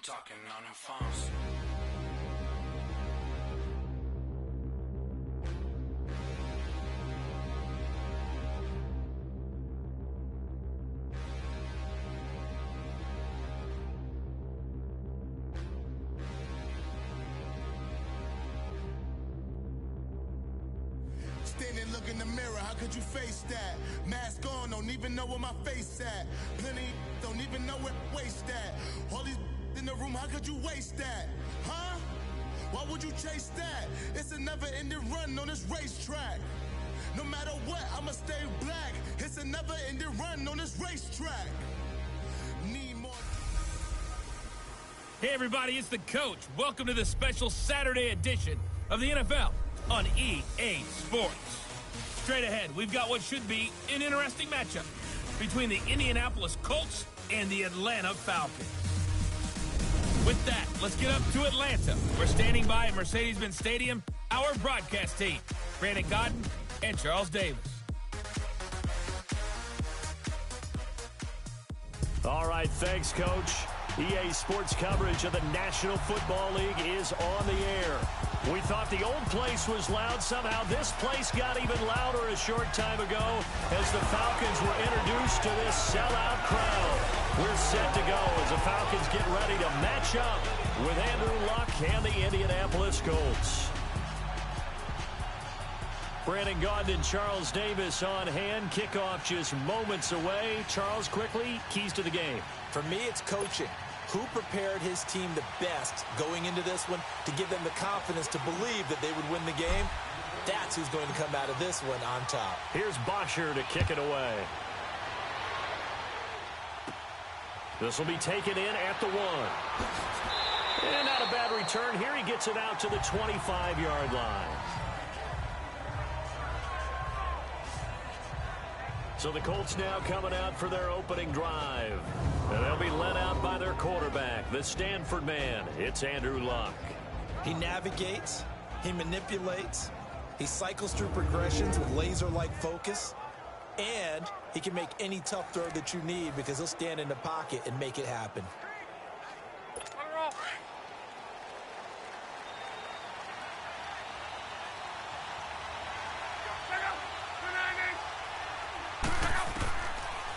talking on the phones. Standing, look in the mirror, how could you face that? Mask on, don't even know where my face at. Plenty, don't even know where waste at. All these in the room, how could you waste that? Huh? Why would you chase that? It's a never-ending run on this racetrack. No matter what, I'ma stay black. It's a never-ending run on this racetrack. Need more. Hey everybody, it's the coach. Welcome to the special Saturday edition of the NFL on EA Sports. Straight ahead, we've got what should be an interesting matchup between the Indianapolis Colts and the Atlanta Falcons. With that, let's get up to Atlanta. We're standing by at Mercedes-Benz Stadium, our broadcast team, Brandon Godden and Charles Davis. All right, thanks, Coach. EA Sports coverage of the National Football League is on the air. We thought the old place was loud. Somehow this place got even louder a short time ago as the Falcons were introduced to this sellout crowd. We're set to go as the Falcons get ready to match up with Andrew Luck and the Indianapolis Colts. Brandon Gaudin and Charles Davis on hand. Kickoff just moments away. Charles, quickly, keys to the game. For me, it's coaching. Who prepared his team the best going into this one to give them the confidence to believe that they would win the game? That's who's going to come out of this one on top. Here's Bosher to kick it away. This will be taken in at the 1. And not a bad return here. He gets it out to the 25-yard line. So the Colts now coming out for their opening drive. And they'll be led out by their quarterback, the Stanford man. It's Andrew Luck. He navigates, he manipulates, he cycles through progressions with laser-like focus, and he can make any tough throw that you need because he'll stand in the pocket and make it happen.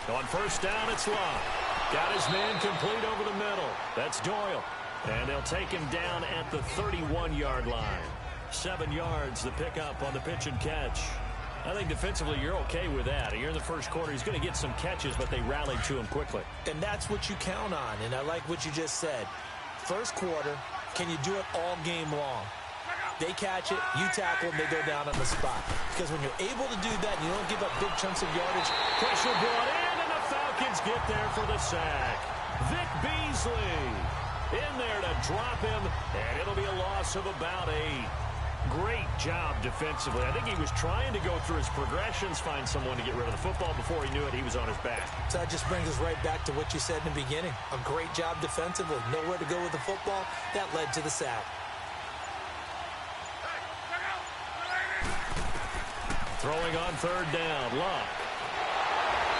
On first down, it's Luck. Got his man complete over the middle. That's Doyle. And they'll take him down at the 31-yard line. 7 yards, the pickup on the pitch and catch. I think defensively you're okay with that. You're in the first quarter. He's going to get some catches, but they rallied to him quickly. And that's what you count on, and I like what you just said. First quarter, can you do it all game long? They catch it, you tackle them, they go down on the spot. Because when you're able to do that and you don't give up big chunks of yardage, pressure brought in, and the Falcons get there for the sack. Vic Beasley in there to drop him, and it'll be a loss of about 8. Great job defensively. I think he was trying to go through his progressions, find someone to get rid of the football. Before he knew it, he was on his back. So that just brings us right back to what you said in the beginning. A great job defensively. Nowhere to go with the football. That led to the sack. Throwing on third down, Luck.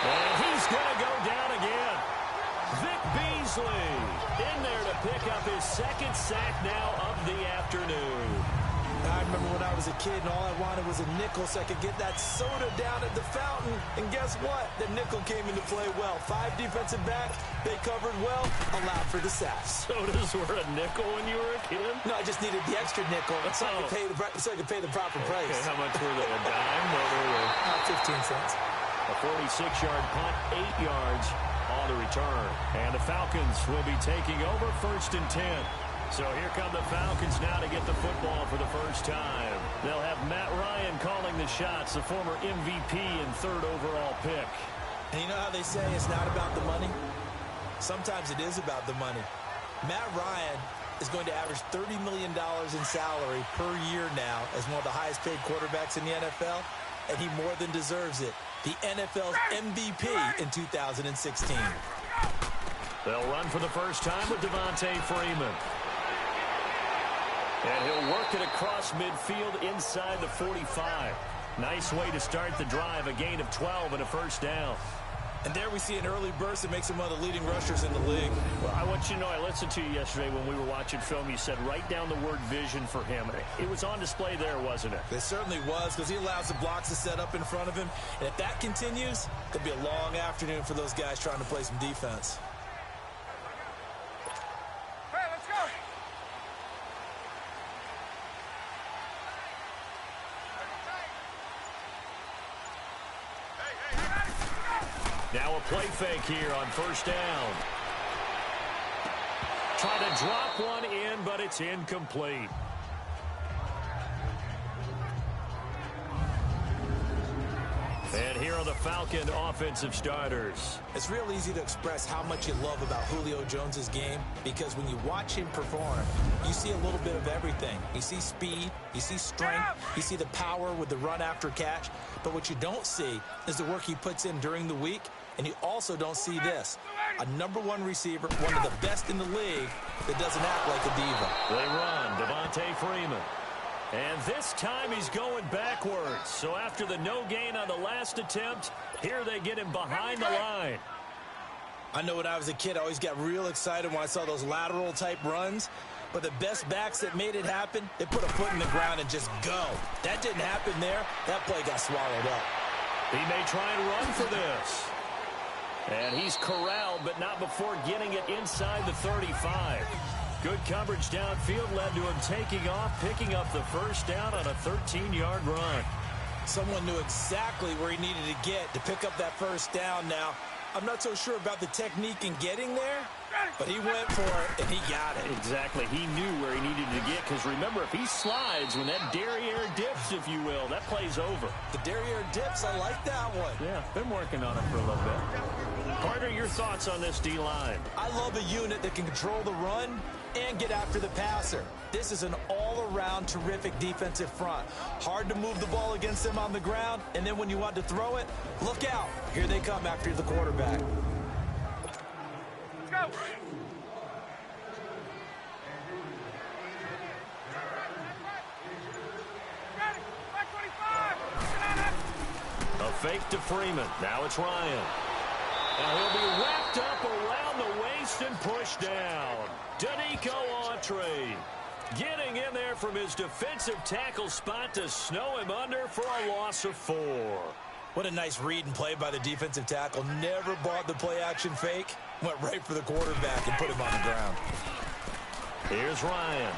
And he's going to go down again. Vic Beasley in there to pick up his second sack now of the afternoon. I remember when I was a kid and all I wanted was a nickel so I could get that soda down at the fountain. And guess what? The nickel came into play well. 5 defensive backs, they covered well, allowed for the sack. Sodas were a nickel when you were a kid? No, I just needed the extra nickel so I could pay the proper price. Okay, how much were they? A dime? What were they? 15 cents. A 46-yard punt, 8 yards on the return. And the Falcons will be taking over first and 10. So here come the Falcons now to get the football for the first time. They'll have Matt Ryan calling the shots, the former MVP and 3rd overall pick. And you know how they say it's not about the money? Sometimes it is about the money. Matt Ryan is going to average $30 million in salary per year now as one of the highest paid quarterbacks in the NFL, and he more than deserves it. The NFL's MVP in 2016. They'll run for the first time with Devontae Freeman. And he'll work it across midfield inside the 45. Nice way to start the drive, a gain of 12 and a first down. And there we see an early burst that makes him one of the leading rushers in the league. Well, I want you to know, I listened to you yesterday when we were watching film. You said write down the word vision for him. It was on display there, wasn't it? It certainly was, because he allows the blocks to set up in front of him. And if that continues, it'll be a long afternoon for those guys trying to play some defense. Hey, let's go. Now a play fake here on first down. Try to drop one in, but it's incomplete. And here are the Falcon offensive starters. It's real easy to express how much you love about Julio Jones's game, because when you watch him perform, you see a little bit of everything. You see speed, you see strength, you see the power with the run after catch. But what you don't see is the work he puts in during the week, and you also don't see this. A #1 receiver, one of the best in the league, that doesn't act like a diva. They run, Devontae Freeman. And this time he's going backwards. So after the no gain on the last attempt, here they get him behind the line. I know when I was a kid, I always got real excited when I saw those lateral type runs. But the best backs that made it happen, they put a foot in the ground and just go. That didn't happen there. That play got swallowed up. He may try and run for this. And he's corralled, but not before getting it inside the 35. Good coverage downfield led to him taking off, picking up the first down on a 13-yard run. Someone knew exactly where he needed to get to pick up that first down. Now, I'm not so sure about the technique in getting there, but he went for it, and he got it. Exactly. He knew where he needed to get, because remember, if he slides, when that derriere dips, if you will, that play's over. The derriere dips, I like that one. Yeah, been working on it for a little bit. Carter, your thoughts on this D-line? I love a unit that can control the run and get after the passer. This is an all-around terrific defensive front. Hard to move the ball against them on the ground, and then when you want to throw it, look out. Here they come after the quarterback. Let's go. A fake to Freeman. Now it's Ryan. And he'll be wrapped up around the waist and pushed down. Danico Autry getting in there from his defensive tackle spot to snow him under for a loss of 4. What a nice read and play by the defensive tackle. Never bought the play-action fake. Went right for the quarterback and put him on the ground. Here's Ryan.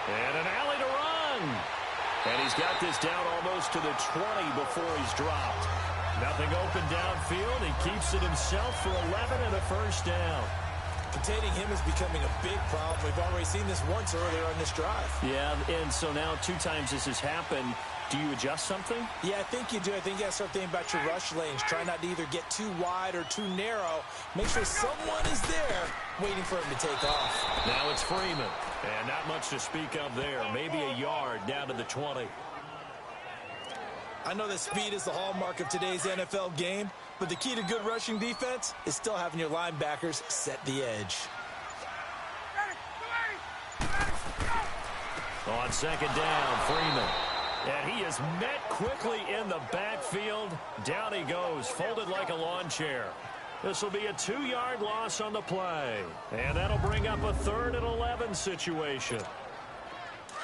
And an alley to run. And he's got this down almost to the 20 before he's dropped. Nothing open downfield. He keeps it himself for 11 and a first down. Containing him is becoming a big problem. We've already seen this once earlier on this drive. Yeah, and so now 2 times this has happened. Do you adjust something? Yeah, I think you do. I think you got to start thinking about your rush lanes. Try not to either get too wide or too narrow. Make sure someone is there waiting for him to take off. Now it's Freeman. And not much to speak of there. Maybe a yard down to the 20. I know that speed is the hallmark of today's NFL game, but the key to good rushing defense is still having your linebackers set the edge. On second down, Freeman. And he is met quickly in the backfield. Down he goes, folded like a lawn chair. This will be a 2-yard loss on the play. And that'll bring up a 3rd and 11 situation.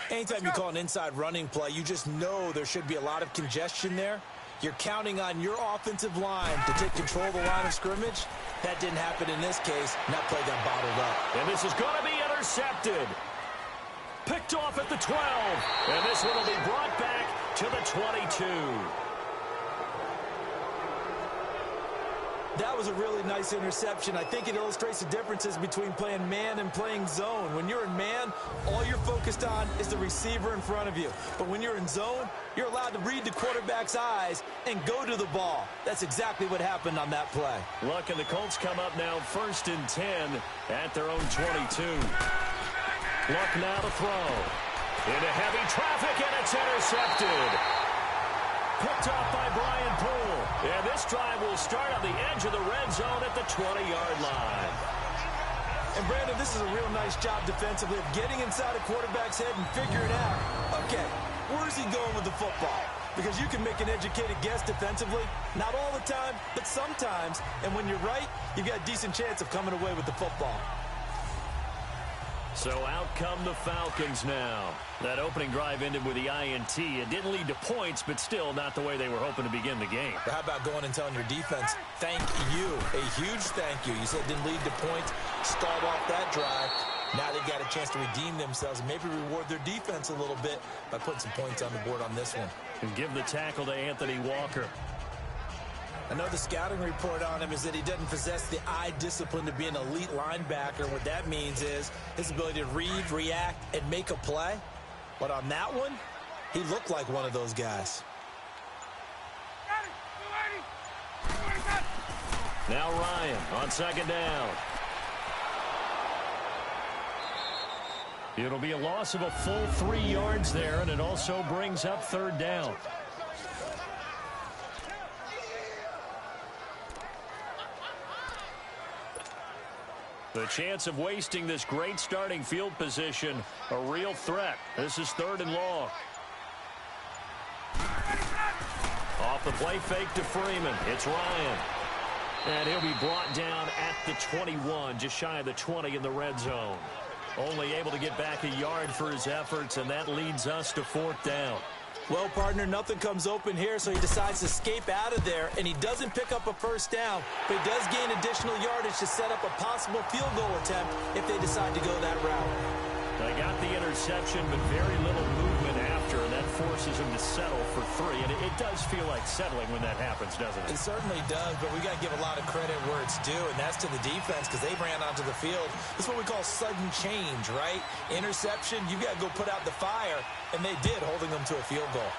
Anytime you call an inside running play, you just know there should be a lot of congestion there. You're counting on your offensive line to take control of the line of scrimmage. That didn't happen in this case, and that play got bottled up. And this is going to be intercepted. Picked off at the 12. And this one will be brought back to the 22. That was a really nice interception. I think it illustrates the differences between playing man and playing zone. When you're in man, all you're focused on is the receiver in front of you. But when you're in zone, you're allowed to read the quarterback's eyes and go to the ball. That's exactly what happened on that play. Luck and the Colts come up now 1st and 10 at their own 22. Luck now to throw. Into heavy traffic, and it's intercepted. Picked off by Brian Poole. And this drive will start on the edge of the red zone at the 20-yard line. And, Brandon, this is a real nice job defensively of getting inside a quarterback's head and figuring out, okay, where's he going with the football? because you can make an educated guess defensively. Not all the time, but sometimes. And when you're right, you've got a decent chance of coming away with the football. So out come the Falcons now. That opening drive ended with the INT. It didn't lead to points, but still not the way they were hoping to begin the game. But how about going and telling your defense, thank you, a huge thank you. You said it didn't lead to points, start off that drive. Now they've got a chance to redeem themselves and maybe reward their defense a little bit by putting some points on the board on this one. And give the tackle to Anthony Walker. I know the scouting report on him is that he doesn't possess the eye discipline to be an elite linebacker. What that means is his ability to read, react, and make a play. But on that one, he looked like one of those guys. Now Ryan on second down. It'll be a loss of a full 3 yards there, and it also brings up third down. The chance of wasting this great starting field position, a real threat. This is 3rd and long. Off the play fake to Freeman. It's Ryan. And he'll be brought down at the 21, just shy of the 20 in the red zone. Only able to get back a yard for his efforts, and that leads us to 4th down. Well, partner, nothing comes open here, so he decides to escape out of there, and he doesn't pick up a first down, but he does gain additional yardage to set up a possible field goal attempt if they decide to go that route. They got the interception, but very little movement after, and that forces him to settle for 3. And it does feel like settling when that happens, doesn't it? It certainly does, but we got to give a lot of credit where it's due, and that's to the defense because they ran onto the field. This is what we call sudden change, right? Interception, you got to go put out the fire, and they did, holding them to a field goal.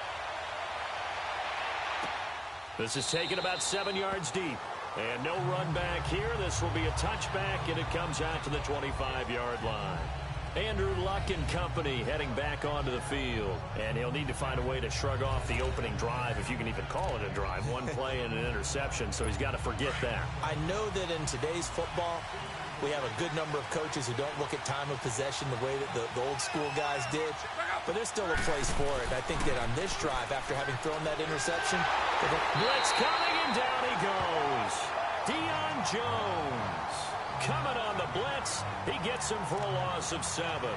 This is taken about 7 yards deep. And no run back here. This will be a touchback, and it comes out to the 25-yard line. Andrew Luck and company heading back onto the field. And he'll need to find a way to shrug off the opening drive, if you can even call it a drive. One play and an interception, so he's got to forget that. I know that in today's football, we have a good number of coaches who don't look at time of possession the way that the old school guys did. But there's still a place for it. I think that on this drive, after having thrown that interception, blitz coming, and down he goes. Deion Jones coming on the blitz. He gets him for a loss of 7.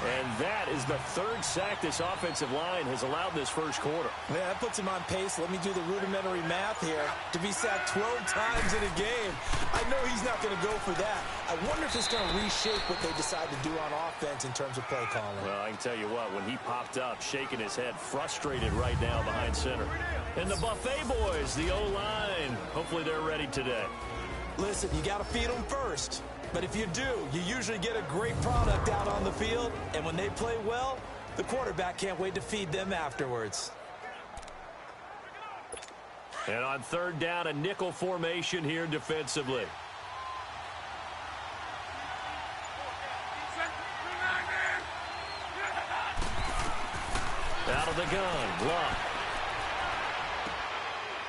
And that is the 3rd sack this offensive line has allowed this first quarter. Yeah, that puts him on pace. Let me do the rudimentary math here. To be sacked 12 times in a game, I know he's not going to go for that. I wonder if it's going to reshape what they decide to do on offense in terms of play calling. Well, I can tell you what, when he popped up, shaking his head, frustrated right now behind center. And the Buffet boys, the O-line, hopefully they're ready today. Listen, you got to feed them first. But if you do, you usually get a great product out on the field. And when they play well, the quarterback can't wait to feed them afterwards. And on 3rd down, a nickel formation here defensively. Out of the gun, Luck.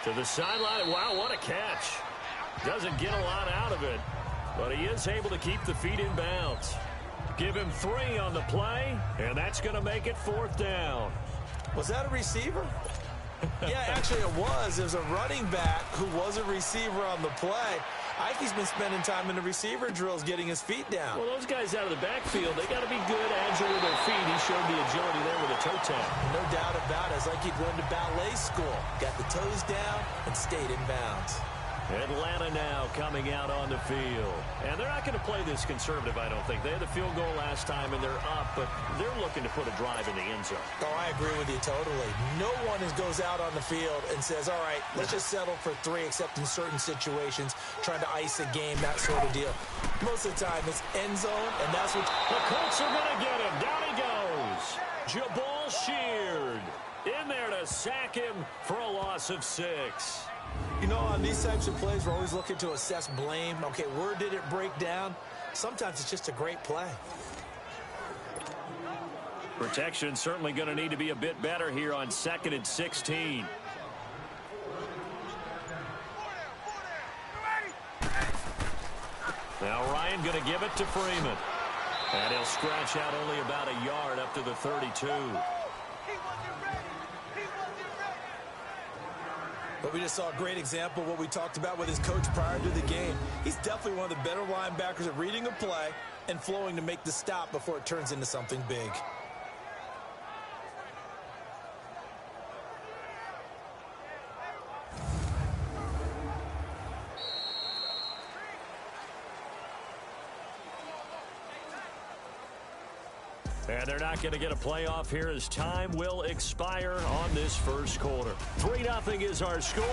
To the sideline. Wow, what a catch. Doesn't get a lot out of it, but he is able to keep the feet in bounds. Give him 3 on the play, and that's going to make it 4th down. Was that a receiver? Yeah, actually it was. There's a running back who was a receiver on the play. Ikey's been spending time in the receiver drills getting his feet down. Well, those guys out of the backfield, they got to be good, agile with their feet. He showed the agility there with a toe tap. No doubt about it. It's like he'd run to ballet school. Got the toes down and stayed in bounds. Atlanta now coming out on the field. And they're not going to play this conservative, I don't think. They had the field goal last time, and they're up, but they're looking to put a drive in the end zone. Oh, I agree with you totally. No one goes out on the field and says, all right, let's just settle for 3, except in certain situations, trying to ice a game, that sort of deal. Most of the time, it's end zone, and that's what... The Colts are going to get him. Down he goes. Jabal Sheard in there to sack him for a loss of 6. You know, on these types of plays, we're always looking to assess blame. Okay, where did it break down? Sometimes it's just a great play. Protection certainly going to need to be a bit better here on 2nd and 16. Now Ryan going to give it to Freeman. And he'll scratch out only about a yard up to the 32. But we just saw a great example of what we talked about with his coach prior to the game. He's definitely one of the better linebackers at reading a play and flowing to make the stop before it turns into something big. And they're not going to get a playoff here as time will expire on this first quarter. 3-0 is our score.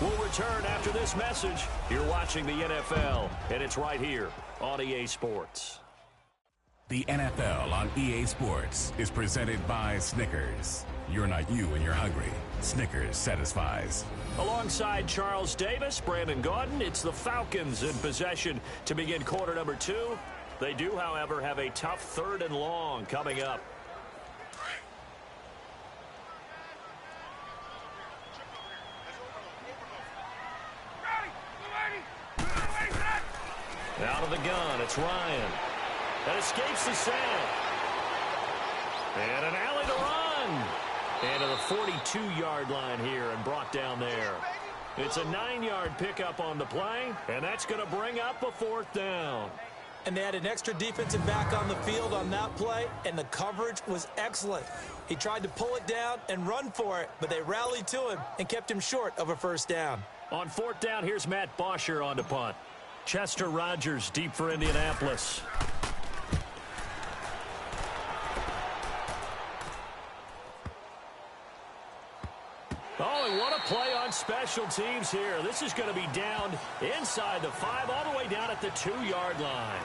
We'll return after this message. You're watching the NFL, and it's right here on EA Sports. The NFL on EA Sports is presented by Snickers. You're not you when you're hungry. Snickers satisfies. Alongside Charles Davis, Brandon Gaudin, it's the Falcons in possession to begin quarter number 2. They do, however, have a tough 3rd and long coming up. Out of the gun, it's Ryan. That escapes the sack. And an alley to run. And to the 42-yard line here and brought down there. It's a 9-yard pickup on the play, and that's going to bring up a 4th down. And they had an extra defensive back on the field on that play, and the coverage was excellent. He tried to pull it down and run for it, but they rallied to him and kept him short of a 1st down. On 4th down, here's Matt Bosher on the punt. Chester Rogers deep for Indianapolis. Oh, and what a play on special teams here. This is going to be down inside the 5, all the way down at the 2-yard line.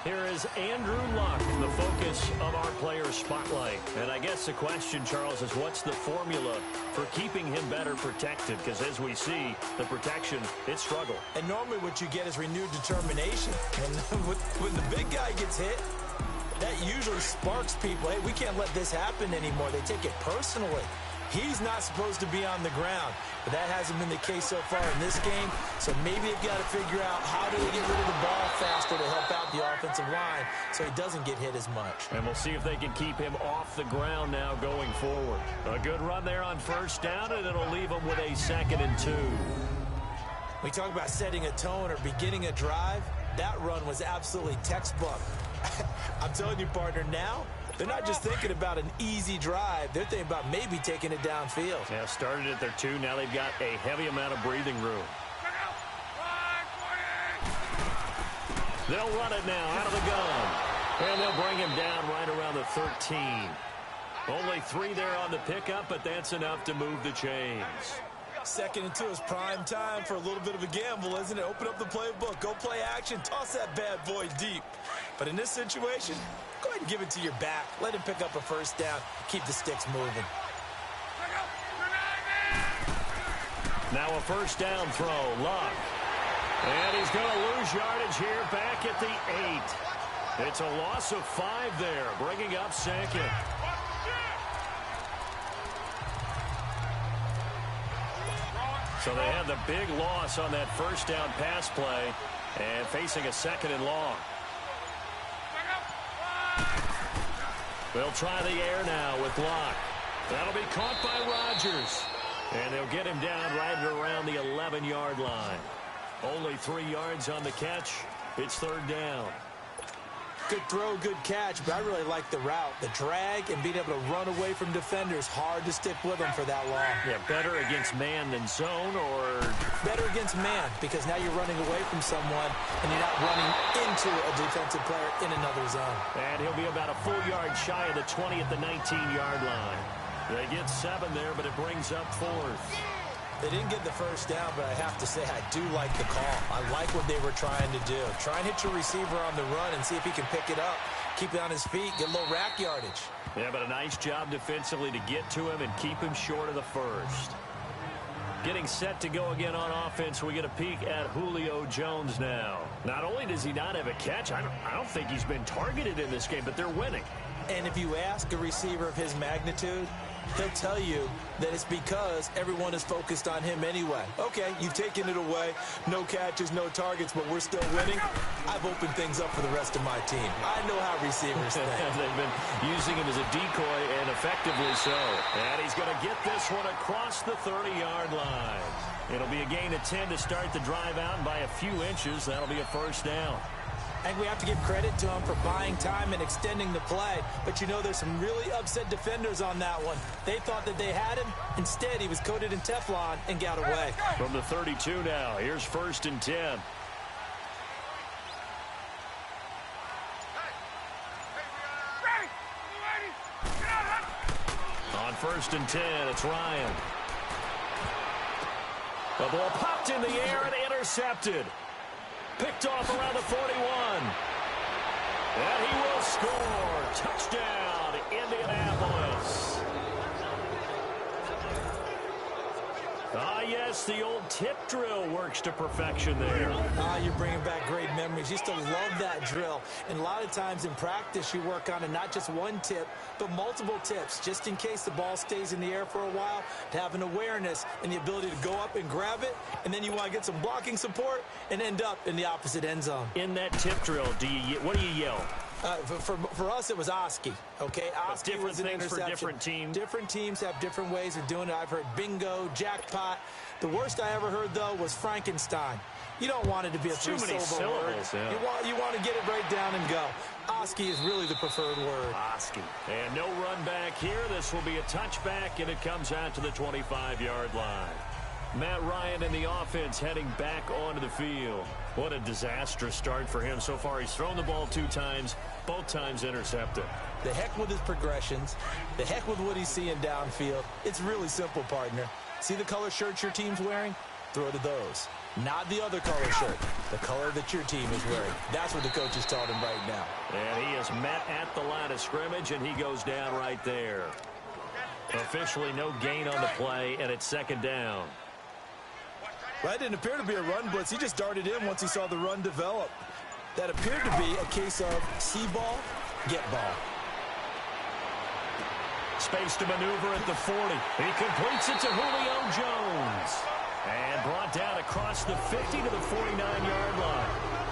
Here is Andrew Luck, the focus of our player spotlight. And I guess the question, Charles, is what's the formula for keeping him better protected? Because as we see, the protection, it struggled. And normally what you get is renewed determination. And when the big guy gets hit, that usually sparks people. Hey, we can't let this happen anymore. They take it personally. He's not supposed to be on the ground, but that hasn't been the case so far in this game. So maybe they've got to figure out how do they get rid of the ball faster to help out the offensive line so he doesn't get hit as much. And we'll see if they can keep him off the ground now going forward. A good run there on 1st down, and it'll leave him with a 2nd and 2. We talk about setting a tone or beginning a drive. That run was absolutely textbook. I'm telling you, partner, now they're not just thinking about an easy drive. They're thinking about maybe taking it downfield. Yeah, started at their 2. Now they've got a heavy amount of breathing room. They'll run it now out of the gun. And they'll bring him down right around the 13. Only 3 there on the pickup, but that's enough to move the chains. 2nd and 2 is prime time for a little bit of a gamble, isn't it? Open up the playbook, go play action, toss that bad boy deep. But in this situation, go ahead and give it to your back. Let him pick up a 1st down. Keep the sticks moving. Now a 1st down throw, Luck. And he's going to lose yardage here back at the 8. It's a loss of 5 there, bringing up 2nd. So they had the big loss on that 1st down pass play and facing a 2nd and long. They'll try the air now with Luck. That'll be caught by Rodgers. And they'll get him down right around the 11-yard line. Only 3 yards on the catch. It's 3rd down. Good throw, good catch, but I really like the route. The drag and being able to run away from defenders, hard to stick with them for that long. Yeah, better against man than zone, or? Better against man, because now you're running away from someone and you're not running into a defensive player in another zone. And he'll be about a full yard shy of the 20 at the 19-yard line. They get 7 there, but it brings up 4th. They didn't get the 1st down, but I have to say I do like the call. I like what they were trying to do. Try and hit your receiver on the run and see if he can pick it up. Keep it on his feet, get a little rack yardage. Yeah, but a nice job defensively to get to him and keep him short of the 1st. Getting set to go again on offense, we get a peek at Julio Jones now. Not only does he not have a catch, I don't think he's been targeted in this game, but they're winning. And if you ask a receiver of his magnitude, he'll tell you that it's because everyone is focused on him anyway. Okay, you've taken it away. No catches, no targets, but we're still winning. I've opened things up for the rest of my team. I know how receivers think. They've been using him as a decoy, and effectively so. And he's going to get this one across the 30-yard line. It'll be a gain of 10 to start the drive out, and by a few inches, that'll be a first down. I think we have to give credit to him for buying time and extending the play. But, you know, there's some really upset defenders on that one. They thought that they had him. Instead, he was coated in Teflon and got away. From the 32 now, here's 1st and 10. On 1st and 10, it's Ryan. The ball popped in the air and intercepted. Picked off around the 41. And he will score. Touchdown, Indianapolis. Ah, yes, the old tip drill works to perfection there. You're bringing back great memories. Used to love that drill. And a lot of times in practice, you work on it, not just one tip, but multiple tips, just in case the ball stays in the air for a while, to have an awareness and the ability to go up and grab it, and then you want to get some blocking support and end up in the opposite end zone. In that tip drill, what do you yell? For us, it was Oski. Okay, Oski different was an things interception. for different teams. Different teams have different ways of doing it. I've heard bingo, jackpot. The worst I ever heard, though, was Frankenstein. You don't want it to be a three-syllable word. Yeah. You want to get it right down and go. Oski is really the preferred word. Oski. And no run back here. This will be a touchback, and it comes out to the 25-yard line. Matt Ryan and the offense heading back onto the field. What a disastrous start for him so far. He's thrown the ball 2 times, both times intercepted. The heck with his progressions. The heck with what he's seeing downfield. It's really simple, partner. See the color shirts your team's wearing? Throw to those. Not the other color shirt. The color that your team is wearing. That's what the coach is telling him right now. And he is met at the line of scrimmage, and he goes down right there. Officially no gain on the play, and it's 2nd down. Well, that didn't appear to be a run blitz. He just darted in once he saw the run develop. That appeared to be a case of see ball, get ball. Space to maneuver at the 40. He completes it to Julio Jones. And brought down across the 50 to the 49-yard line.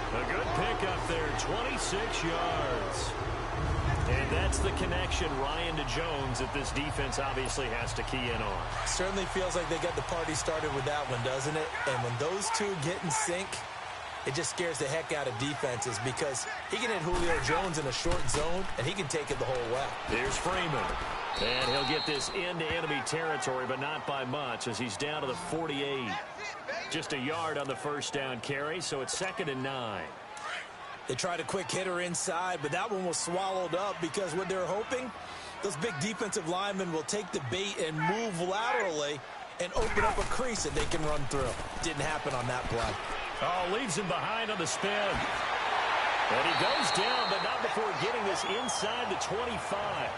A good pickup there, 26 yards. And that's the connection, Ryan to Jones, that this defense obviously has to key in on. Certainly feels like they got the party started with that one, doesn't it? And when those two get in sync, it just scares the heck out of defenses because he can hit Julio Jones in a short zone, and he can take it the whole way. Here's Freeman. And he'll get this into enemy territory, but not by much as he's down to the 48. Just a yard on the first down carry, so it's 2nd and 9. They tried a quick hitter inside, but that one was swallowed up because what they're hoping, those big defensive linemen will take the bait and move laterally and open up a crease that they can run through. Didn't happen on that play. Oh, leaves him behind on the spin. And he goes down, but not before getting this inside the 25.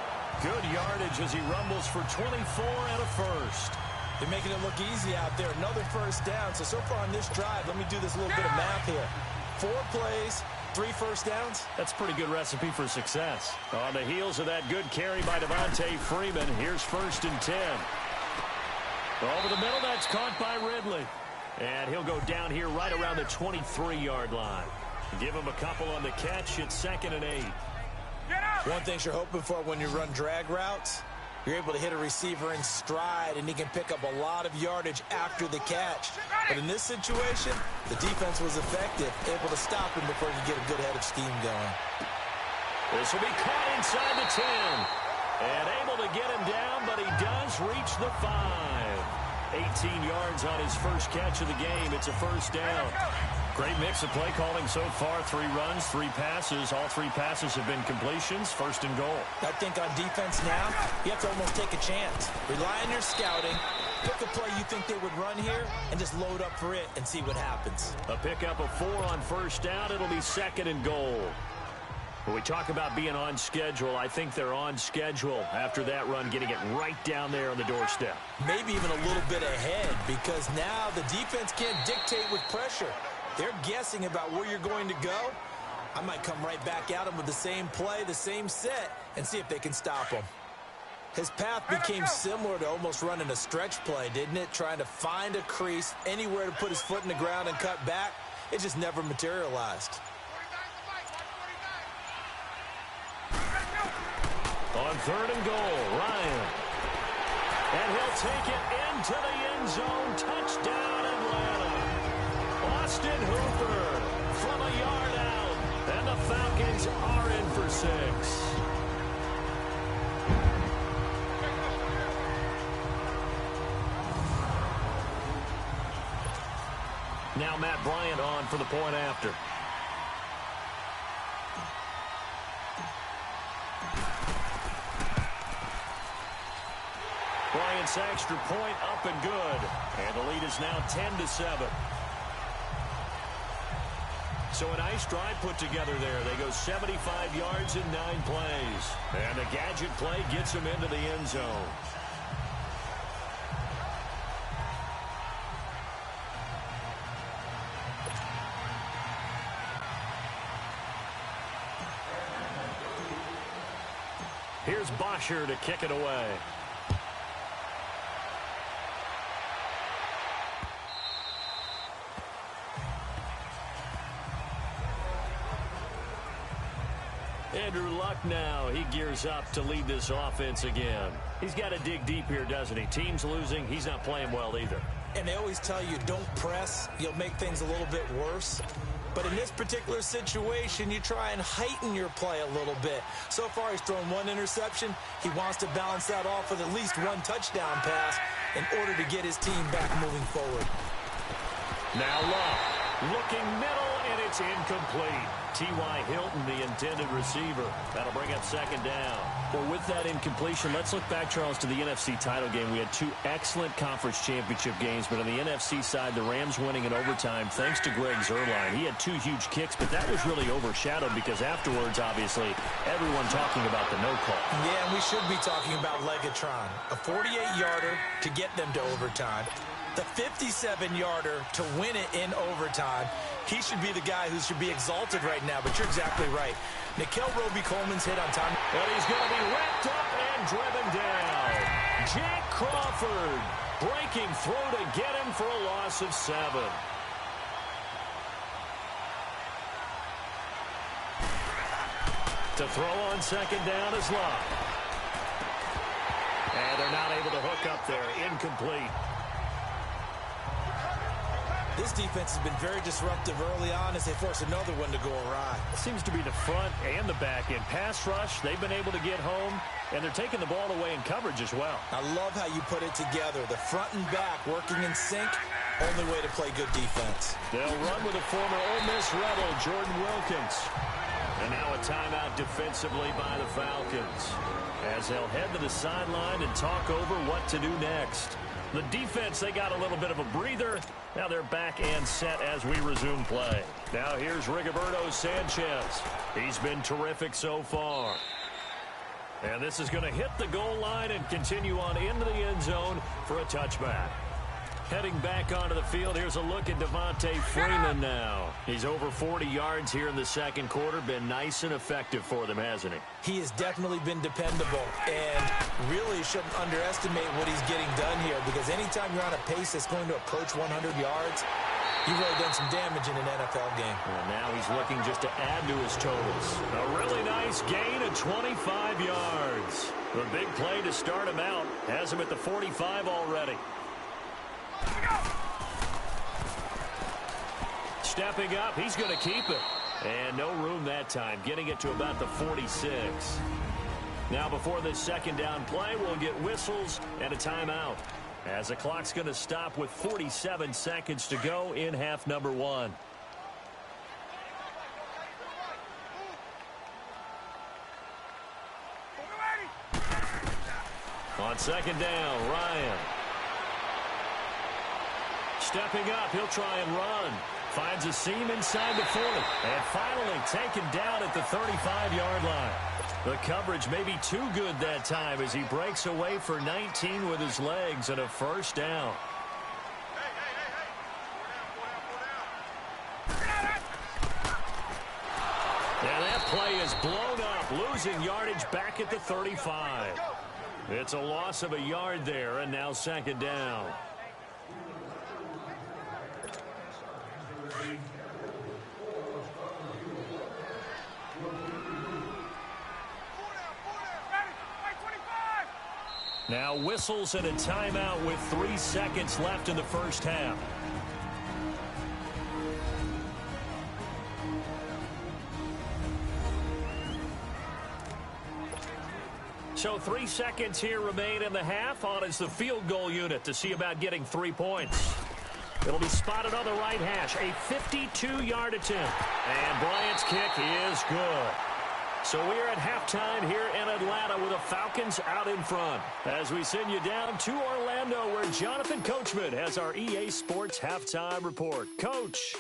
Good yardage as he rumbles for 24 and a first. They're making it look easy out there. Another first down. So far on this drive, let me do this little bit of math here. 4 plays, 3 first downs. That's a pretty good recipe for success. On the heels of that good carry by Devontae Freeman, here's 1st and 10. Over the middle, that's caught by Ridley. And he'll go down here right around the 23-yard line. Give him a couple on the catch. It's 2nd and 8. One thing you're hoping for when you run drag routes, you're able to hit a receiver in stride, and he can pick up a lot of yardage after the catch. But in this situation, the defense was effective, able to stop him before he could get a good head of steam going. This will be caught inside the 10. And able to get him down, but he does reach the 5. 18 yards on his first catch of the game. It's a first down. Great mix of play calling so far. 3 runs, 3 passes. All 3 passes have been completions. 1st and goal. I think on defense now, you have to almost take a chance. Rely on your scouting. Pick a play you think they would run here and just load up for it and see what happens. A pickup of 4 on first down. It'll be 2nd and goal. When we talk about being on schedule, I think they're on schedule after that run, getting it right down there on the doorstep. Maybe even a little bit ahead because now the defense can't dictate with pressure. They're guessing about where you're going to go. I might come right back at them with the same play, the same set, and see if they can stop them. His path became similar to almost running a stretch play, didn't it? Trying to find a crease, anywhere to put his foot in the ground and cut back. It just never materialized. On 3rd and goal, Ryan. And he'll take it into the end zone. Touchdown, Atlanta. Austin Hooper from a yard out. And the Falcons are in for 6. Now Matt Bryant on for the point after. Bryant's extra point up and good. And the lead is now 10-7. So a nice drive put together there. They go 75 yards in 9 plays. And the gadget play gets them into the end zone. Here's Bosher to kick it away. Andrew Luck now. He gears up to lead this offense again. He's got to dig deep here, doesn't he? Team's losing. He's not playing well either. And they always tell you, don't press. You'll make things a little bit worse. But in this particular situation, you try and heighten your play a little bit. So far, he's thrown 1 interception. He wants to balance that off with at least 1 touchdown pass in order to get his team back moving forward. Now Luck looking middle, and it's incomplete. T.Y. Hilton, the intended receiver. That'll bring up 2nd down. Well, with that incompletion, let's look back, Charles, to the NFC title game. We had 2 excellent conference championship games, but on the NFC side, the Rams winning in overtime thanks to Greg Zuerlein. He had 2 huge kicks, but that was really overshadowed because afterwards, obviously, everyone talking about the no call. Yeah, and we should be talking about Legatron. A 48-yarder to get them to overtime. The 57-yarder to win it in overtime. He should be the guy who should be exalted right now, but you're exactly right. Nikel Roby-Coleman's hit on time. But he's going to be wrapped up and driven down. Jack Crawford breaking through to get him for a loss of 7. To throw on 2nd down is Luck. And they're not able to hook up there. Incomplete. This defense has been very disruptive early on as they force another one to go awry. It seems to be the front and the back end. Pass rush, they've been able to get home, and they're taking the ball away in coverage as well. I love how you put it together. The front and back working in sync, only way to play good defense. They'll run with a former Ole Miss Rebel, Jordan Wilkins. And now a timeout defensively by the Falcons, as they'll head to the sideline and talk over what to do next. The defense, they got a little bit of a breather. Now they're back and set as we resume play. Now here's Rigoberto Sanchez. He's been terrific so far. And this is going to hit the goal line and continue on into the end zone for a touchback. Heading back onto the field, here's a look at Devontae Freeman now. He's over 40 yards here in the 2nd quarter. Been nice and effective for them, hasn't he? He has definitely been dependable, and really shouldn't underestimate what he's getting done here, because anytime you're on a pace that's going to approach 100 yards, you've really done some damage in an NFL game. And now he's looking just to add to his totals. A really nice gain of 25 yards. A big play to start him out. Has him at the 45 already. Stepping up, he's going to keep it. And no room that time, getting it to about the 46. Now before this 2nd down play, we'll get whistles and a timeout, as the clock's going to stop with 47 seconds to go in half number 1. On 2nd down, Ryan. Stepping up, he'll try and run. Finds a seam inside the 40. And finally taken down at the 35-yard line. The coverage may be too good that time as he breaks away for 19 with his legs and a 1st down. And that play is blown up, losing yardage back at the 35. It's a loss of a yard there, and now second down. Now whistles and a timeout with 3 seconds left in the first half. So 3 seconds here remain in the half. On is the field goal unit to see about getting 3 points. It'll be spotted on the right hash. A 52-yard attempt. And Bryant's kick is good. So we're at halftime here in Atlanta with the Falcons out in front. As we send you down to Orlando where Jonathan Coachman has our EA Sports halftime report. Coach.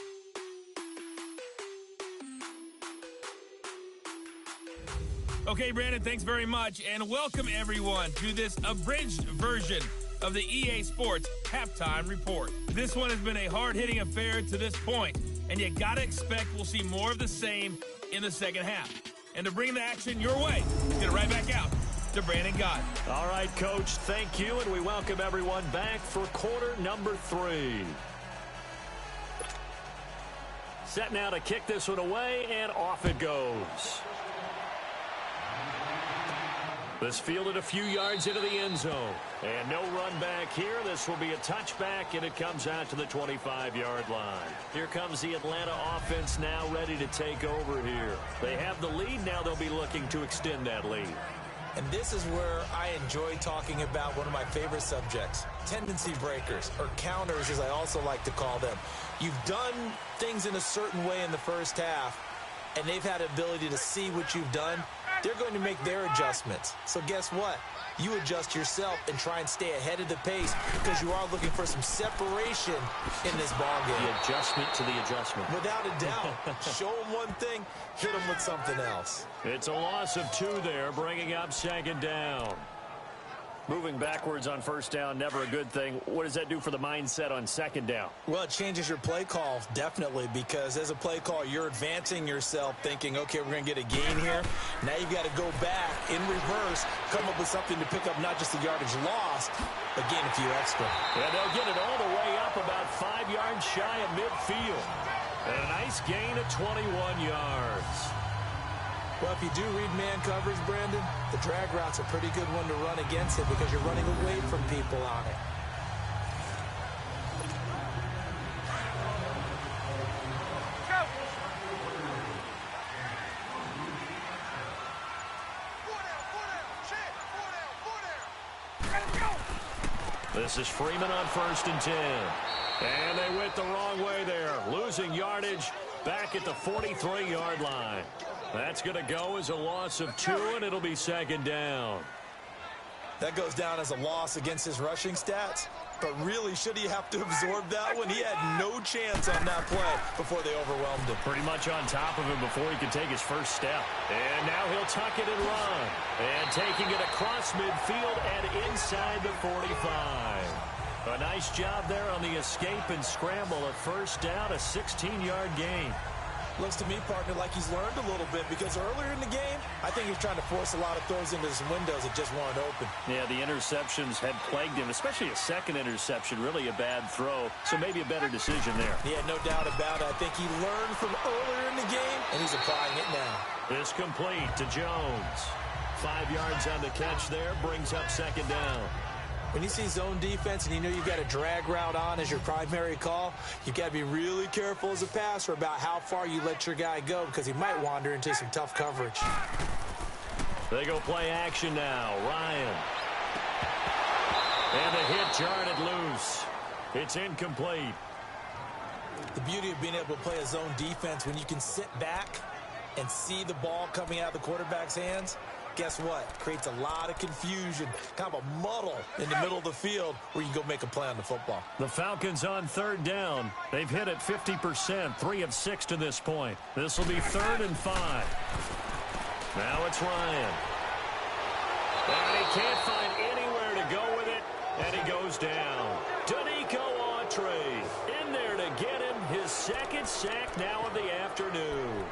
Okay, Brandon, thanks very much, and welcome everyone to this abridged version of the EA Sports Halftime Report. This one has been a hard-hitting affair to this point, and you gotta expect we'll see more of the same in the second half. And to bring the action your way, get it right back out to Brandon Gott. All right, Coach, thank you, and we welcome everyone back for quarter number 3. Set now to kick this one away, and off it goes. This fielded a few yards into the end zone. And no run back here. This will be a touchback, and it comes out to the 25-yard line. Here comes the Atlanta offense now ready to take over here. They have the lead. Now they'll be looking to extend that lead. And this is where I enjoy talking about one of my favorite subjects, tendency breakers, or counters as I also like to call them. You've done things in a certain way in the first half, and they've had the ability to see what you've done. They're going to make their adjustments. So guess what? You adjust yourself and try and stay ahead of the pace because you are looking for some separation in this ballgame. The adjustment to the adjustment. Without a doubt. Show them one thing, hit them with something else. It's a loss of 2 there, bringing up second down. Moving backwards on first down, never a good thing. What does that do for the mindset on second down? Well, it changes your play call, definitely, because as a play call, you're advancing yourself thinking, okay, we're going to get a gain here. Now you've got to go back in reverse, come up with something to pick up not just the yardage lost, but gain a few extra. And they'll get it all the way up about 5 yards shy of midfield. And a nice gain of 21 yards. Well, if you do read man coverage, Brandon, the drag route's a pretty good one to run against it because you're running away from people on it. This is Freeman on 1st and 10. And they went the wrong way there, losing yardage back at the 43-yard line. That's going to go as a loss of 2, and it'll be second down. That goes down as a loss against his rushing stats. But really, should he have to absorb that one? He had no chance on that play before they overwhelmed him. Pretty much on top of him before he could take his first step. And now he'll tuck it and run. And taking it across midfield and inside the 45. A nice job there on the escape and scramble. A first down, a 16-yard gain. Looks to me, partner, like he's learned a little bit because earlier in the game, I think he's trying to force a lot of throws into some windows that just weren't open. Yeah, the interceptions had plagued him, especially a second interception, really a bad throw. So maybe a better decision there. Yeah, no doubt about it. I think he learned from earlier in the game, and he's applying it now. This complete to Jones. 5 yards on the catch there, brings up second down. When you see zone defense and you know you've got a drag route on as your primary call, you've got to be really careful as a passer about how far you let your guy go because he might wander into some tough coverage. They go play action now. Ryan. And the hit jarred it loose. It's incomplete. The beauty of being able to play a zone defense when you can sit back and see the ball coming out of the quarterback's hands, guess what? Creates a lot of confusion, kind of a muddle in the middle of the field where you can go make a play on the football. The Falcons on third down. They've hit it 50%, 3 of 6 to this point. This will be 3rd and 5. Now it's Ryan. And he can't find anywhere to go with it, and he goes down. Danico Autry in there to get him his 2nd sack now of the afternoon.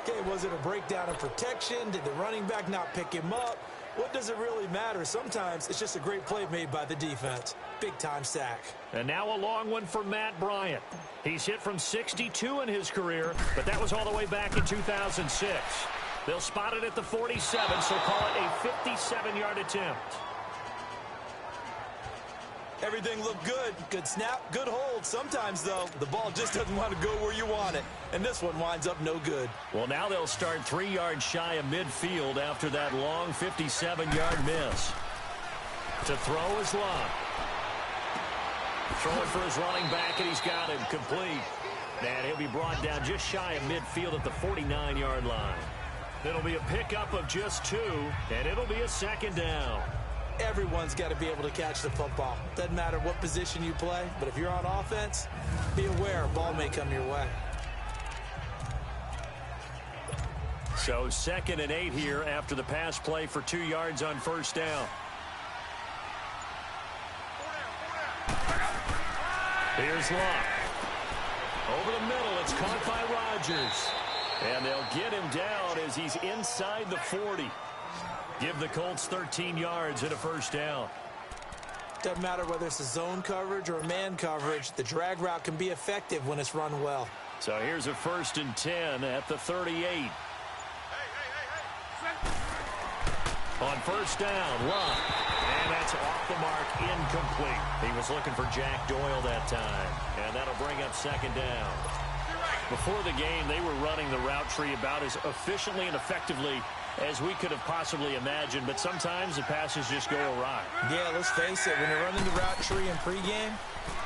Okay, was it a breakdown in protection? Did the running back not pick him up? What does it really matter? Sometimes it's just a great play made by the defense. Big-time sack. And now a long one for Matt Bryant. He's hit from 62 in his career, but that was all the way back in 2006. They'll spot it at the 47, so call it a 57-yard attempt. Everything looked good. Good snap, good hold. Sometimes, though, the ball just doesn't want to go where you want it. And this one winds up no good. Well, now they'll start 3 yards shy of midfield after that long 57-yard miss. To throw is Locke. Throwing for his running back, and he's got him complete. And he'll be brought down just shy of midfield at the 49-yard line. It'll be a pickup of just 2, and it'll be a second down. Everyone's got to be able to catch the football. Doesn't matter what position you play, but if you're on offense, be aware a ball may come your way. So 2nd and 8 here after the pass play for 2 yards on first down. Here's Locke. Over the middle, it's caught by Rodgers. And they'll get him down as he's inside the 40. Give the Colts 13 yards and a first down. Doesn't matter whether it's a zone coverage or a man coverage, the drag route can be effective when it's run well. So here's a 1st and 10 at the 38. On first down, Locke. And that's off the mark, incomplete. He was looking for Jack Doyle that time. And that'll bring up 2nd down. Before the game, they were running the route tree about as efficiently and effectively as we could have possibly imagined, but sometimes the passes just go awry. Yeah, let's face it, when you're running the route tree in pregame,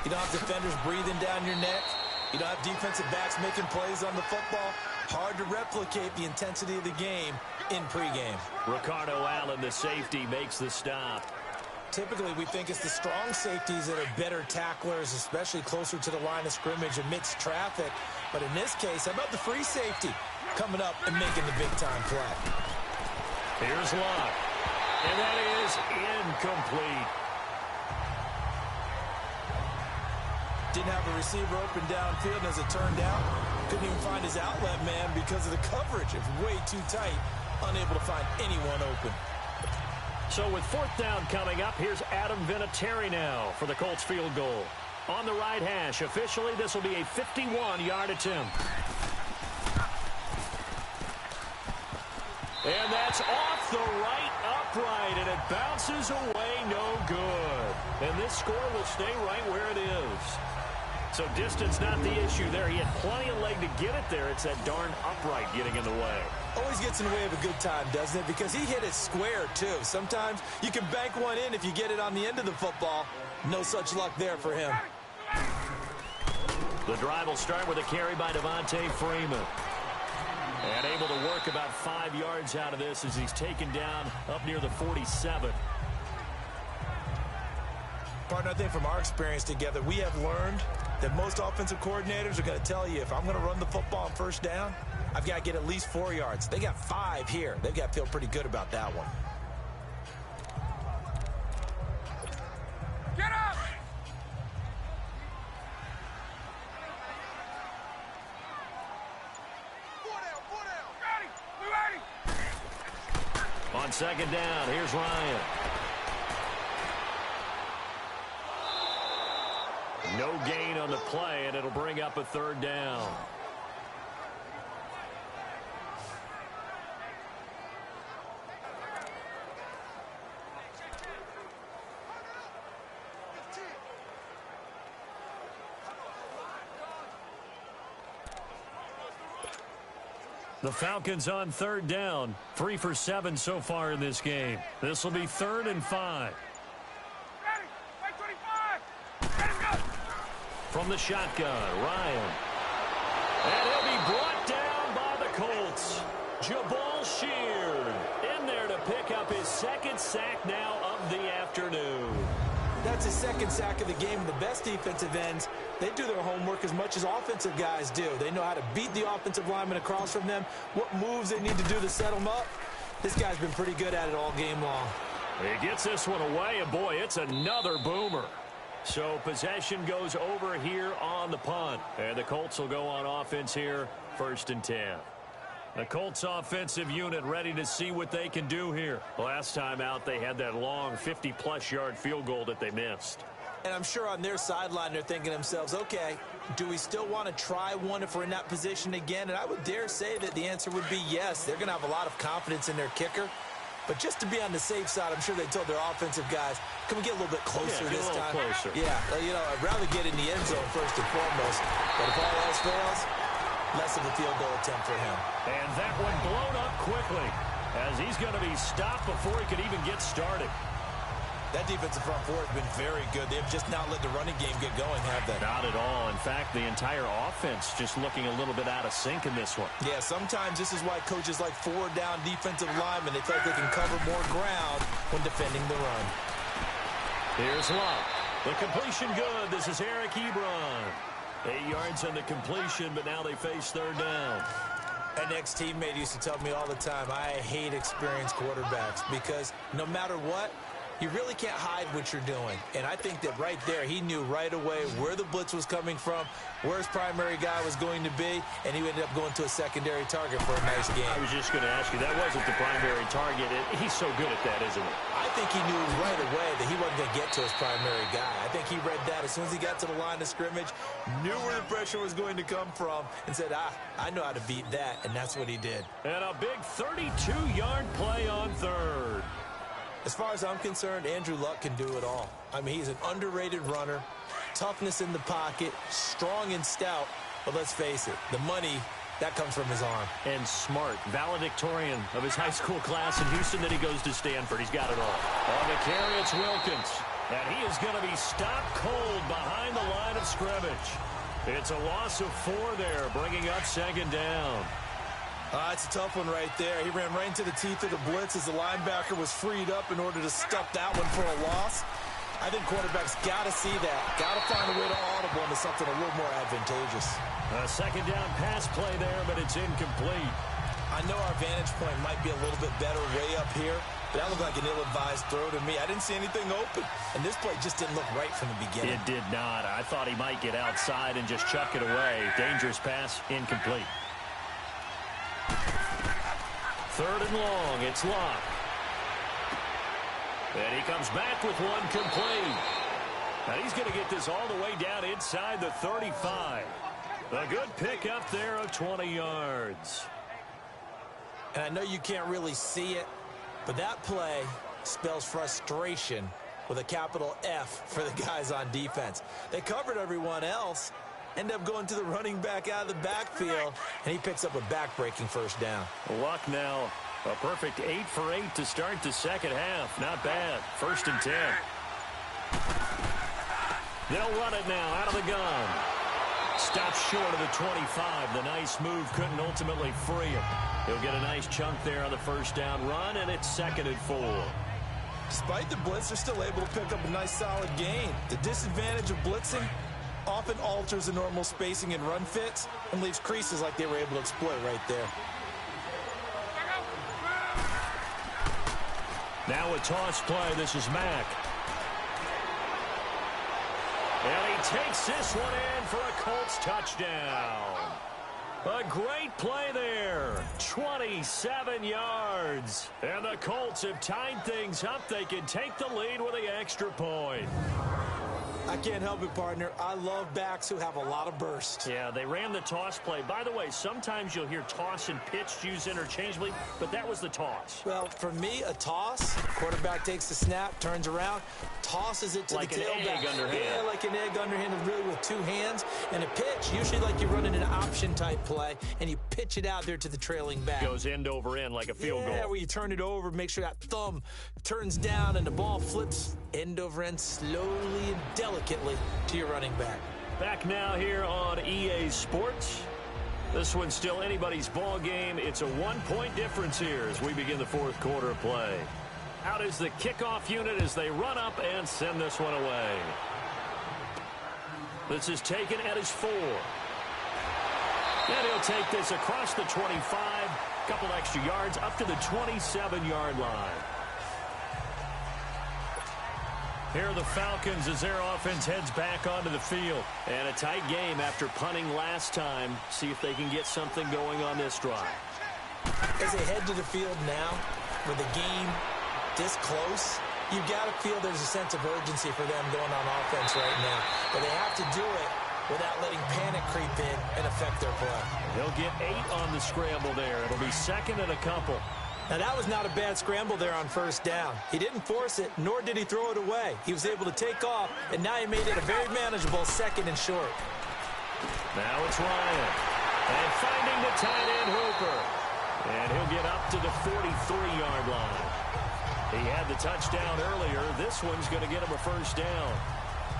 you don't have defenders breathing down your neck. You don't have defensive backs making plays on the football. Hard to replicate the intensity of the game in pregame. Ricardo Allen, the safety, makes the stop. Typically, we think it's the strong safeties that are better tacklers, especially closer to the line of scrimmage amidst traffic. But in this case, how about the free safety coming up and making the big-time play? Here's Locke. And that is incomplete. Didn't have a receiver open downfield, and as it turned out, couldn't even find his outlet man because of the coverage. It was way too tight, unable to find anyone open. So with 4th down coming up, here's Adam Vinatieri now for the Colts field goal. On the right hash, officially this will be a 51-yard attempt. And that's off the right upright, and it bounces away no good. And this score will stay right where it is. So distance not the issue there. He had plenty of leg to get it there. It's that darn upright getting in the way. Always gets in the way of a good time, doesn't it? Because he hit it square, too. Sometimes you can bank one in if you get it on the end of the football. No such luck there for him. The drive will start with a carry by Devontae Freeman. And able to work about 5 yards out of this as he's taken down up near the 47. Partner, I think from our experience together, we have learned that most offensive coordinators are going to tell you, if I'm going to run the football on first down, I've got to get at least 4 yards. They got 5 here. They've got to feel pretty good about that one. Get up! On 2nd down, here's Ryan. No gain on the play, and it'll bring up a 3rd down. The Falcons on 3rd down. 3 for 7 so far in this game. This will be 3rd and 5. From the shotgun, Ryan. And he'll be brought down by the Colts. Jabal Sheard in there to pick up his 2nd sack now of the afternoon. That's his 2nd sack of the game. The best defensive ends, they do their homework as much as offensive guys do. They know how to beat the offensive lineman across from them, what moves they need to do to set them up. This guy's been pretty good at it all game long. He gets this one away, and boy, it's another boomer. So possession goes over here on the punt. And the Colts will go on offense here, 1st and 10. The Colts offensive unit ready to see what they can do here. Last time out, they had that long 50-plus yard field goal that they missed. And I'm sure on their sideline they're thinking to themselves, okay, do we still want to try one if we're in that position again? And I would dare say that the answer would be yes. They're going to have a lot of confidence in their kicker. But just to be on the safe side, I'm sure they told their offensive guys, can we get a little bit closer this time? Closer. Yeah, you know, I'd rather get in the end zone first and foremost. But if all else fails, less of a field goal attempt for him. And that one blown up quickly as he's going to be stopped before he could even get started. That defensive front four has been very good. They've just not let the running game get going, have they? Not at all. In fact, the entire offense just looking a little bit out of sync in this one. Yeah, sometimes this is why coaches like forward-down defensive linemen. They feel like they can cover more ground when defending the run. Here's Locke. The completion good. This is Eric Ebron. 8 yards on the completion, but now they face third down. An ex-teammate used to tell me all the time, I hate experienced quarterbacks because no matter what, you really can't hide what you're doing. And I think that right there, he knew right away where the blitz was coming from, where his primary guy was going to be, and he ended up going to a secondary target for a nice game. I was just going to ask you, that wasn't the primary target. He's so good at that, isn't he? I think he knew right away that he wasn't going to get to his primary guy. I think he read that as soon as he got to the line of scrimmage, knew where the pressure was going to come from, and said, I know how to beat that, and that's what he did. And a big 32-yard play on third. As far as I'm concerned, Andrew Luck can do it all. I mean, he's an underrated runner, toughness in the pocket, strong and stout. But let's face it, the money, that comes from his arm. And smart, valedictorian of his high school class in Houston, then he goes to Stanford. He's got it all. On the carry, it's Wilkins. And he is going to be stopped cold behind the line of scrimmage. It's a loss of 4 there, bringing up second down. It's a tough one right there. He ran right into the teeth of the blitz as the linebacker was freed up in order to stuff that one for a loss. I think quarterbacks got to see that. Got to find a way to audible into something a little more advantageous. A second down pass play there, but it's incomplete. I know our vantage point might be a little bit better way up here, but that looked like an ill-advised throw to me. I didn't see anything open, and this play just didn't look right from the beginning. It did not. I thought he might get outside and just chuck it away. Dangerous pass, incomplete. Third and long, it's Locke. And he comes back with one complete. And he's going to get this all the way down inside the 35. A good pickup there of 20 yards. And I know you can't really see it, but that play spells frustration with a capital F for the guys on defense. They covered everyone else, end up going to the running back out of the backfield, and he picks up a back-breaking first down. Luck now, a perfect 8 for 8 to start the second half. Not bad. 1st and 10. They'll run it now out of the gun. Stopped short of the 25. The nice move couldn't ultimately free him. He'll get a nice chunk there on the first down run, and it's 2nd and 4. Despite the blitz, they're still able to pick up a nice solid gain. The disadvantage of blitzing often alters the normal spacing and run fits and leaves creases like they were able to exploit right there. Now a toss play. This is Mack. And he takes this one in for a Colts touchdown. A great play there. 27 yards. And the Colts have tied things up. They can take the lead with the extra point. I can't help it, partner. I love backs who have a lot of burst. Yeah, they ran the toss play. By the way, sometimes you'll hear toss and pitch used interchangeably, but that was the toss. Well, for me, a toss, quarterback takes the snap, turns around, tosses it to like the tailback. Like an egg underhand. Yeah, like an egg underhand, really with 2 hands. And a pitch, usually like you're running an option-type play, and you pitch it out there to the trailing back. Goes end over end like a field goal. Yeah, where you turn it over, make sure that thumb turns down, and the ball flips end over end slowly and delicately to your running back. Back now here on EA Sports. This one's still anybody's ball game. It's a 1-point difference here as we begin the 4th quarter of play. Out is the kickoff unit as they run up and send this one away. This is taken at his 4. And he'll take this across the 25, couple extra yards up to the 27-yard line. Here are the Falcons as their offense heads back onto the field. And a tight game after punting last time. See if they can get something going on this drive. as they head to the field now, with the game this close, you've got to feel there's a sense of urgency for them going on offense right now. But they have to do it without letting panic creep in and affect their play. He'll get 8 on the scramble there. It'll be second and a couple. Now, that was not a bad scramble there on first down. He didn't force it, nor did he throw it away. He was able to take off, and now he made it a very manageable second and short. Now it's Ryan. And finding the tight end Hooper. And he'll get up to the 43-yard line. He had the touchdown earlier. This one's going to get him a first down.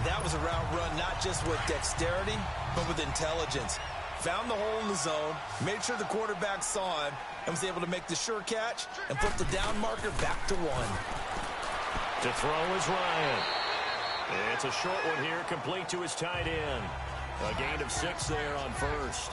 That was a route run not just with dexterity, but with intelligence. Found the hole in the zone, made sure the quarterback saw him, and was able to make the sure catch and put the down marker back to 1. To throw is Ryan. It's a short one here, complete to his tight end. A gain of 6 there on first.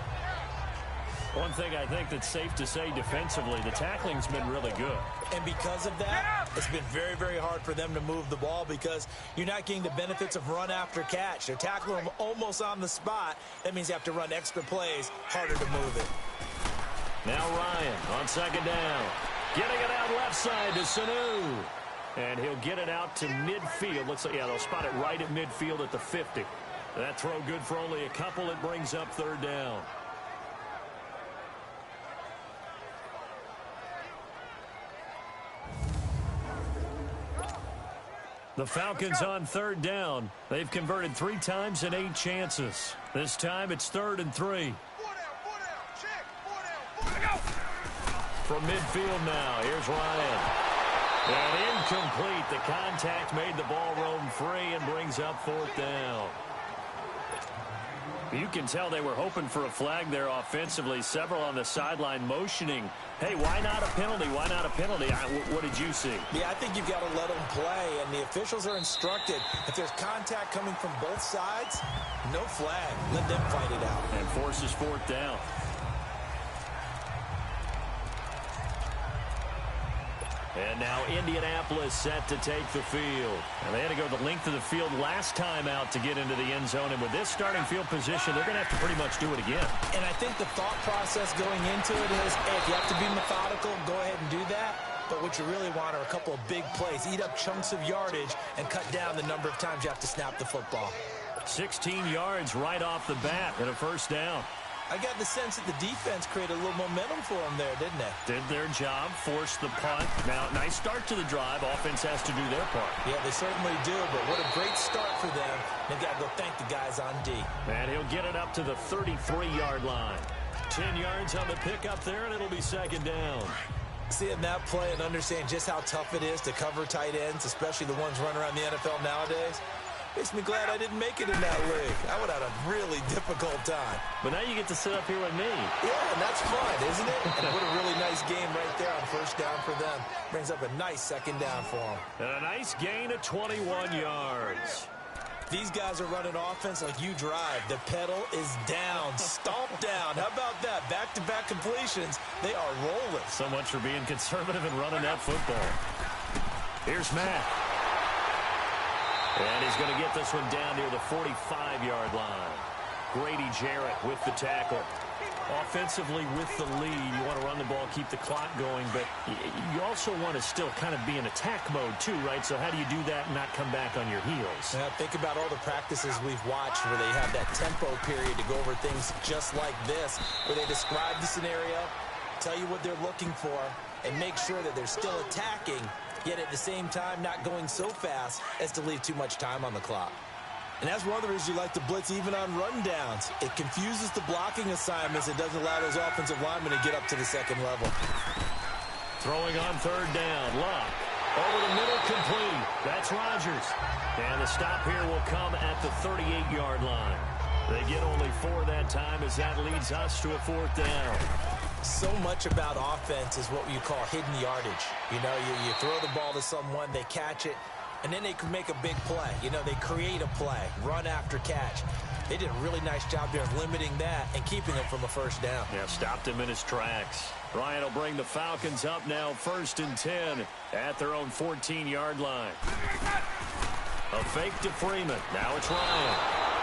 One thing I think that's safe to say defensively, the tackling's been really good. And because of that, it's been very, very hard for them to move the ball because you're not getting the benefits of run after catch. They're tackling them almost on the spot. That means you have to run extra plays, harder to move it. Now Ryan on second down. Getting it out left side to Sanu. And he'll get it out to midfield. Looks like, yeah, they'll spot it right at midfield at the 50. That throw good for only a couple. It brings up third down. The Falcons on third down. They've converted 3 times in 8 chances. This time it's 3rd and 3. From midfield now, here's Ryan. And incomplete. The contact made the ball roam free and brings up 4th down. You can tell they were hoping for a flag there offensively. Several on the sideline motioning. Hey, why not a penalty? Why not a penalty? What did you see? Yeah, I think you've got to let them play, and the officials are instructed. If there's contact coming from both sides, no flag. Let them fight it out. And forces 4th down. And now Indianapolis set to take the field. And they had to go the length of the field last time out to get into the end zone. And with this starting field position, they're going to have to pretty much do it again. And I think the thought process going into it is, hey, if you have to be methodical, go ahead and do that. But what you really want are a couple of big plays. Eat up chunks of yardage and cut down the number of times you have to snap the football. 16 yards right off the bat and a first down. I got the sense that the defense created a little momentum for them there, didn't they? Did their job, forced the punt. Now, nice start to the drive. Offense has to do their part. Yeah, they certainly do, but what a great start for them. They've got to go thank the guys on D. And he'll get it up to the 33-yard line. 10 yards on the pickup there, and it'll be second down. Seeing that play and understand just how tough it is to cover tight ends, especially the ones running around the NFL nowadays, makes me glad I didn't make it in that league. I would have had a really difficult time. But now you get to sit up here with me. Yeah, and that's fun, isn't it? And what a really nice game right there on first down for them. Brings up a nice second down for them. And a nice gain of 21 yards. These guys are running offense like you drive. The pedal is down, stomp down. How about that? Back-to-back completions. They are rolling. So much for being conservative and running that football. Here's Matt. And he's going to get this one down near the 45-yard line. Grady Jarrett with the tackle. Offensively with the lead, you want to run the ball, keep the clock going, but you also want to still kind of be in attack mode too, right? So how do you do that and not come back on your heels? Yeah, think about all the practices we've watched where they have that tempo period to go over things just like this, where they describe the scenario, tell you what they're looking for, and make sure that they're still attacking, yet at the same time not going so fast as to leave too much time on the clock. And that's one of the reasons you like to blitz even on rundowns. It confuses the blocking assignments. It doesn't allow those offensive linemen to get up to the second level. Throwing on third down. Luck. Over the middle, complete. That's Rodgers. And the stop here will come at the 38-yard line. They get only 4 that time as that leads us to a 4th down. So much about offense is what you call hidden yardage. You know, you throw the ball to someone, they catch it, and then they can make a big play. You know, they create a play, run after catch. They did a really nice job there of limiting that and keeping him from a first down. Yeah, stopped him in his tracks. Ryan will bring the Falcons up now 1st and 10 at their own 14-yard line. A fake to Freeman. Now it's Ryan.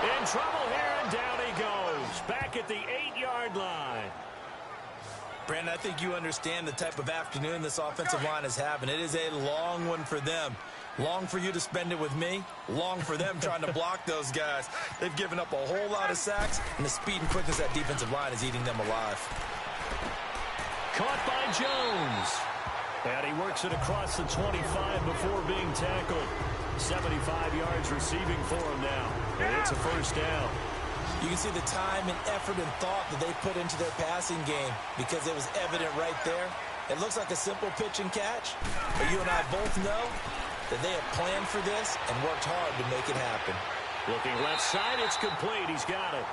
In trouble here, and down he goes. Back at the 8-yard line. Brandon, I think you understand the type of afternoon this offensive line is having. It is a long one for them. Long for you to spend it with me. Long for them trying to block those guys. They've given up a whole lot of sacks, and the speed and quickness of that defensive line is eating them alive. Caught by Jones. And he works it across the 25 before being tackled. 75 yards receiving for him now. And it's a first down. You can see the time and effort and thought that they put into their passing game because it was evident right there. It looks like a simple pitch and catch, but you and I both know that they have planned for this and worked hard to make it happen. Looking left side, it's complete. He's got it.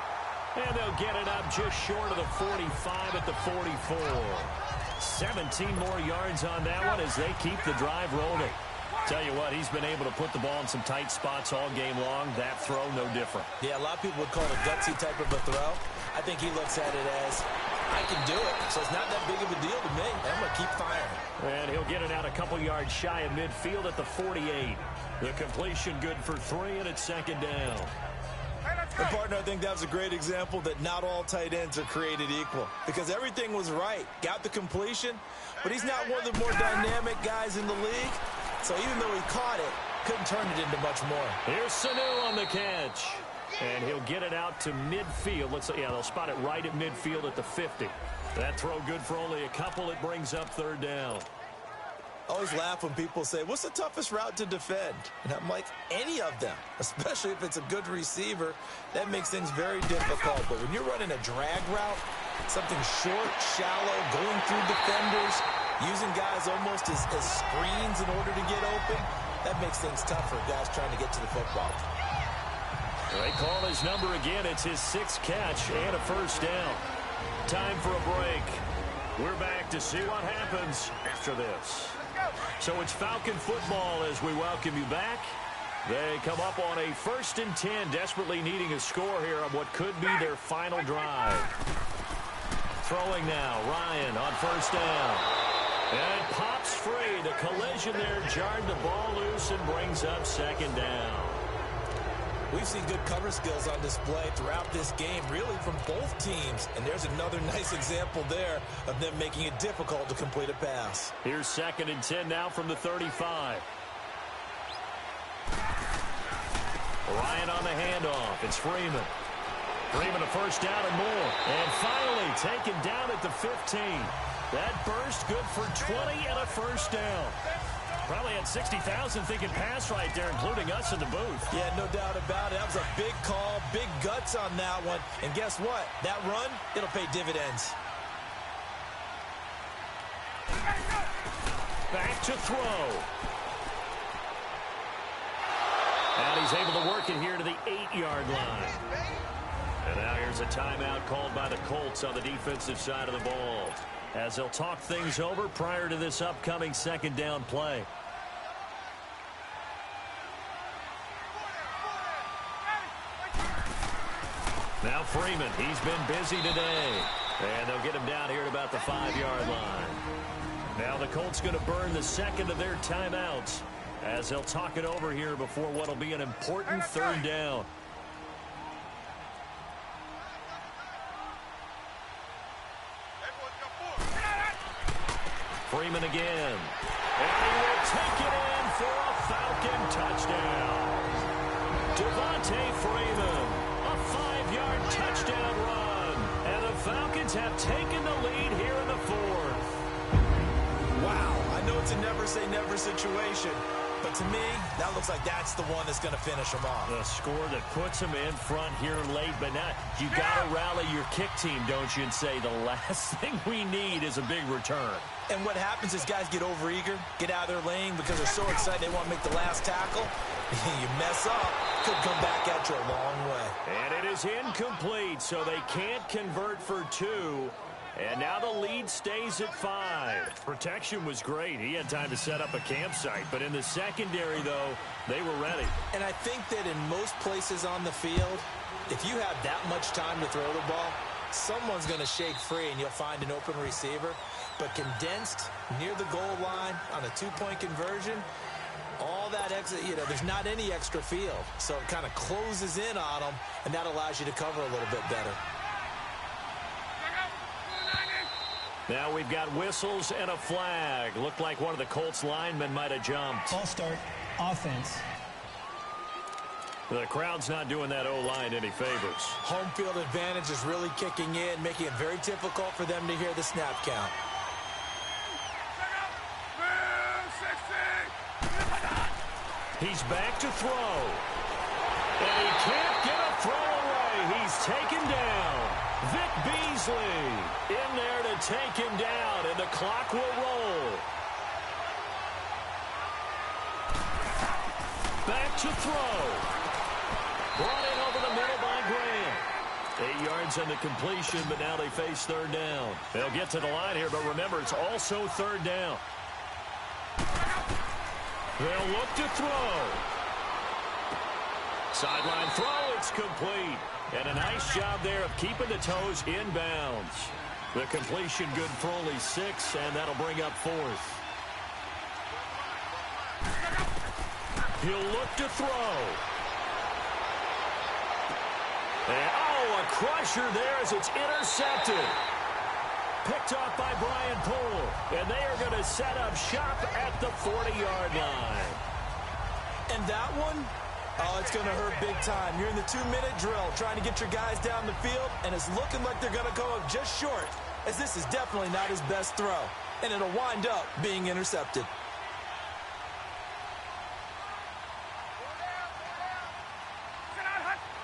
And they'll get it up just short of the 45 at the 44. 17 more yards on that one as they keep the drive rolling. Tell you what, he's been able to put the ball in some tight spots all game long. That throw, no different. Yeah, a lot of people would call it a gutsy type of a throw. I think he looks at it as, I can do it, so it's not that big of a deal to me. I'm going to keep firing. And he'll get it out a couple yards shy of midfield at the 48. The completion good for 3, and it's second down. And partner, I think that was a great example that not all tight ends are created equal because everything was right. Got the completion, but he's not one of the more dynamic guys in the league. So even though he caught it, couldn't turn it into much more. Here's Sanu on the catch. And he'll get it out to midfield. Let's see, yeah, they'll spot it right at midfield at the 50. That throw good for only a couple. It brings up third down. I always laugh when people say, what's the toughest route to defend? And I'm like, any of them, especially if it's a good receiver. That makes things very difficult. But when you're running a drag route, something short, shallow, going through defenders, using guys almost as screens in order to get open, that makes things tough for guys trying to get to the football. They call his number again. It's his 6th catch and a first down. Time for a break. We're back to see what happens after this. So it's Falcon football as we welcome you back. They come up on a 1st and 10, desperately needing a score here on what could be their final drive. Throwing now, Ryan on first down. And it pops free. The collision there jarred the ball loose and brings up second down. We've seen good cover skills on display throughout this game, really from both teams. And there's another nice example there of them making it difficult to complete a pass. Here's 2nd and 10 now from the 35. Ryan on the handoff. It's Freeman. Freeman a first down and more. And finally taken down at the 15. That burst good for 20 and a first down. Probably had 60,000 thinking pass right there, including us in the booth. Yeah, no doubt about it. That was a big call, big guts on that one. And guess what? That run, it'll pay dividends. Back to throw. And he's able to work it here to the 8-yard line. And now here's a timeout called by the Colts on the defensive side of the ball, as they'll talk things over prior to this upcoming second down play. Now Freeman, he's been busy today. And they'll get him down here at about the 5-yard line. Now the Colts going to burn the second of their timeouts as they'll talk it over here before what will be an important third down. Freeman again. And he will take it in for a Falcon touchdown. Devontae Freeman, a 5-yard touchdown run. And the Falcons have taken the lead here in the 4th. Wow, I know it's a never-say-never situation, but to me, that looks like that's the one that's going to finish them off. The score that puts them in front here late, but now you got to rally your kick team, don't you, and say the last thing we need is a big return. And what happens is guys get overeager, get out of their lane because they're so excited they want to make the last tackle. You mess up, could come back at you a long way. And it is incomplete, so they can't convert for 2. And now the lead stays at 5. Protection was great. He had time to set up a campsite. But in the secondary, though, they were ready. And I think that in most places on the field, if you have that much time to throw the ball, someone's going to shake free and you'll find an open receiver. But condensed near the goal line on a 2-point conversion, all that extra, there's not any extra field. So it kind of closes in on them, and that allows you to cover a little bit better. Now we've got whistles and a flag. Looked like one of the Colts linemen might have jumped. Ball start, offense. The crowd's not doing that O-line any favors. Home field advantage is really kicking in, making it very difficult for them to hear the snap count. He's back to throw. And he can't get a throw away. He's taken down. Vic Beasley in there to take him down, and the clock will roll. Back to throw. Brought in over the middle by Graham. 8 yards on the completion, but now they face third down. They'll get to the line here, but remember, it's also third down. They'll look to throw. Sideline throw, it's complete. And a nice job there of keeping the toes inbounds. The completion good for only 6, and that'll bring up fourth. He'll look to throw. And, a crusher there as it's intercepted. Picked off by Brian Poole. And they are going to set up shop at the 40-yard line. And that one, it's going to hurt big time. You're in the 2-minute drill trying to get your guys down the field, and it's looking like they're going to go up just short, as this is definitely not his best throw. And it'll wind up being intercepted.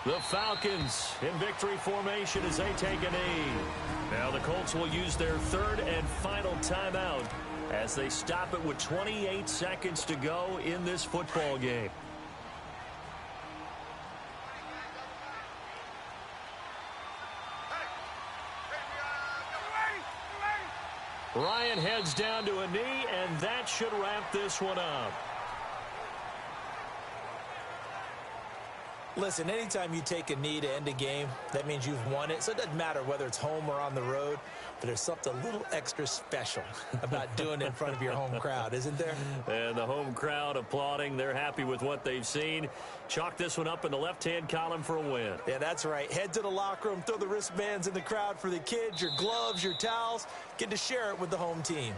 The Falcons in victory formation as they take a knee. Now the Colts will use their third and final timeout as they stop it with 28 seconds to go in this football game. Ryan heads down to a knee, and that should wrap this one up. Listen, anytime you take a knee to end a game, that means you've won it. So it doesn't matter whether it's home or on the road, but there's something a little extra special about doing it in front of your home crowd, isn't there? And the home crowd applauding. They're happy with what they've seen. Chalk this one up in the left-hand column for a win. Yeah, that's right. Head to the locker room, throw the wristbands in the crowd for the kids, your gloves, your towels. Get to share it with the home team.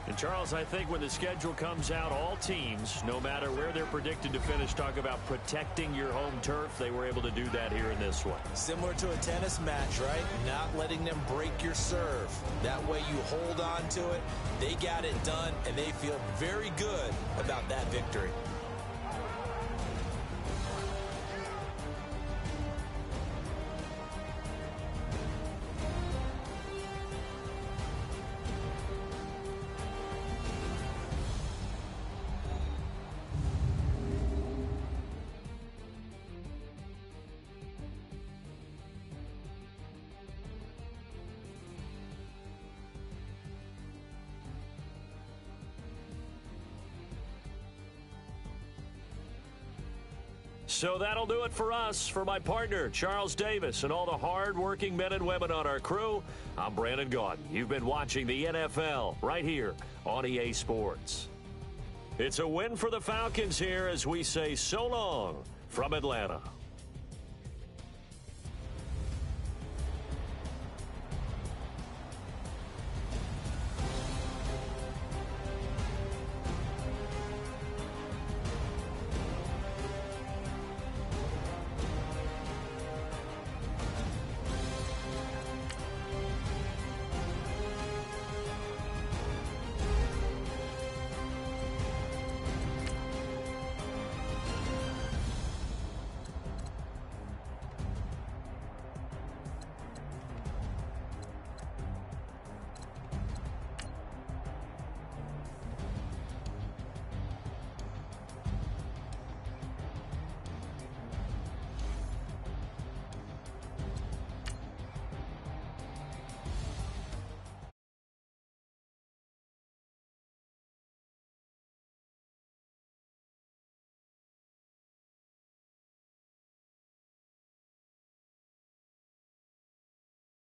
And, Charles, I think when the schedule comes out, all teams, no matter where they're predicted to finish, talk about protecting your home turf. They were able to do that here in this one. Similar to a tennis match, right? Not letting them break your serve. That way you hold on to it. They got it done, and they feel very good about that victory. So that'll do it for us. For my partner, Charles Davis, and all the hard-working men and women on our crew, I'm Brandon Gaudin. You've been watching the NFL right here on EA Sports. It's a win for the Falcons here as we say so long from Atlanta.